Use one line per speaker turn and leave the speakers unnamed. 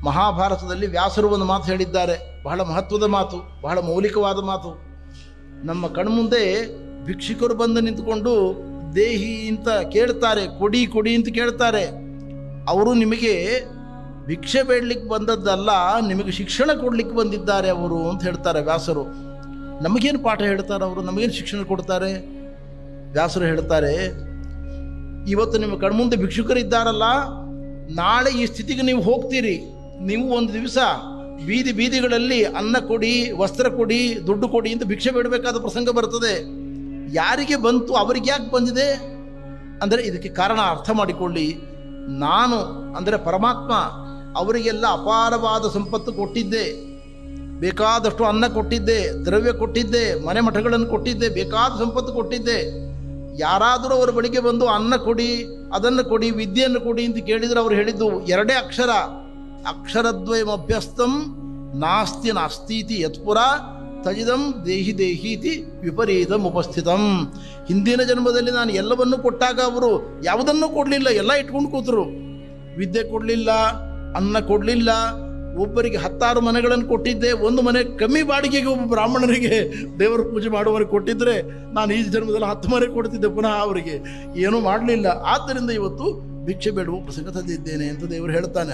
ಮಹಾಭಾರತದಲ್ಲಿ ವ್ಯಾಸರು ಒಂದು ಮಾತು ಹೇಳಿದ್ದಾರೆ, ಬಹಳ ಮಹತ್ವದ ಮಾತು, ಬಹಳ ಮೌಲಿಕವಾದ ಮಾತು. ನಮ್ಮ ಕಣ್ಮುಂದೆ ಭಿಕ್ಷುಕರು ಬಂದು ನಿಂತುಕೊಂಡು ದೇಹಿ ಅಂತ ಕೇಳ್ತಾರೆ, ಕೊಡಿ ಕೊಡಿ ಅಂತ ಕೇಳ್ತಾರೆ. ಅವರು ನಿಮಗೆ ಭಿಕ್ಷೆ ಬೇಡಲಿಕ್ಕೆ ಬಂದದ್ದಲ್ಲ, ನಿಮಗೆ ಶಿಕ್ಷಣ ಕೊಡಲಿಕ್ಕೆ ಬಂದಿದ್ದಾರೆ ಅವರು ಅಂತ ಹೇಳ್ತಾರೆ ವ್ಯಾಸರು. ನಮಗೇನು ಪಾಠ ಹೇಳ್ತಾರೆ ಅವರು, ನಮಗೇನು ಶಿಕ್ಷಣ ಕೊಡ್ತಾರೆ? ವ್ಯಾಸರು ಹೇಳ್ತಾರೆ, ಇವತ್ತು ನಿಮ್ಮ ಕಣ್ಮುಂದೆ ಭಿಕ್ಷುಕರಿದ್ದಾರಲ್ಲ, ನಾಳೆ ಈ ಸ್ಥಿತಿಗೆ ನೀವು ಹೋಗ್ತೀರಿ. ನೀವು ಒಂದು ದಿವಸ ಬೀದಿ ಬೀದಿಗಳಲ್ಲಿ ಅನ್ನ ಕೊಡಿ, ವಸ್ತ್ರ ಕೊಡಿ, ದುಡ್ಡು ಕೊಡಿ ಅಂತ ಭಿಕ್ಷೆ ಬೇಡಬೇಕಾದ ಪ್ರಸಂಗ ಬರ್ತದೆ. ಯಾರಿಗೆ ಬಂತು, ಅವರಿಗೆ ಯಾಕೆ ಬಂದಿದೆ ಅಂದರೆ ಇದಕ್ಕೆ ಕಾರಣ ಅರ್ಥ ಮಾಡಿಕೊಳ್ಳಿ. ನಾನು ಅಂದರೆ ಪರಮಾತ್ಮ ಅವರಿಗೆಲ್ಲ ಅಪಾರವಾದ ಸಂಪತ್ತು ಕೊಟ್ಟಿದ್ದೆ, ಬೇಕಾದಷ್ಟು ಅನ್ನ ಕೊಟ್ಟಿದ್ದೆ, ದ್ರವ್ಯ ಕೊಟ್ಟಿದ್ದೆ, ಮನೆ ಮಠಗಳನ್ನು ಕೊಟ್ಟಿದ್ದೆ, ಬೇಕಾದ ಸಂಪತ್ತು ಕೊಟ್ಟಿದ್ದೆ. ಯಾರಾದರೂ ಅವರ ಬಳಿಗೆ ಬಂದು ಅನ್ನ ಕೊಡಿ, ಅದನ್ನು ಕೊಡಿ, ವಿದ್ಯೆಯನ್ನು ಕೊಡಿ ಅಂತ ಕೇಳಿದರೆ ಅವರು ಹೇಳಿದ್ದು ಎರಡೇ ಅಕ್ಷರ, ಅಕ್ಷರದ್ವಯಂ ಅಭ್ಯಸ್ತಂ ನಾಸ್ತಿ ನಾಸ್ತೀತಿ ಯತ್ಪುರ ತಜಿದಂ ದೇಹಿ ದೇಹೀತಿ ವಿಪರೀತಂ ಉಪಸ್ಥಿತಂ. ಹಿಂದಿನ ಜನ್ಮದಲ್ಲಿ ನಾನು ಎಲ್ಲವನ್ನೂ ಕೊಟ್ಟಾಗ ಅವರು ಯಾವುದನ್ನೂ ಕೊಡಲಿಲ್ಲ, ಎಲ್ಲ ಇಟ್ಕೊಂಡು ಕೂತರು. ವಿದ್ಯೆ ಕೊಡಲಿಲ್ಲ, ಅನ್ನ ಕೊಡಲಿಲ್ಲ. ಒಬ್ಬರಿಗೆ 10 ಮನೆಗಳನ್ನು ಕೊಟ್ಟಿದ್ದೆ, ಒಂದು ಮನೆ ಕಮ್ಮಿ ಬಾಡಿಗೆಗೆ ಒಬ್ಬ ಬ್ರಾಹ್ಮಣರಿಗೆ ದೇವರ ಪೂಜೆ ಮಾಡುವವರಿಗೆ ಕೊಟ್ಟಿದ್ದರೆ ನಾನು ಈ ಜನ್ಮದಲ್ಲಿ 10 ಮನೆ ಕೊಡ್ತಿದ್ದೆ ಪುನಃ ಅವರಿಗೆ. ಏನೂ ಮಾಡಲಿಲ್ಲ. ಆದ್ದರಿಂದ ಇವತ್ತು ಭಿಕ್ಷೆ ಬೇಡುವ ಪ್ರಸಂಗ ತಂದಿದ್ದೇನೆ ಅಂತ ದೇವರು ಹೇಳ್ತಾನೆ.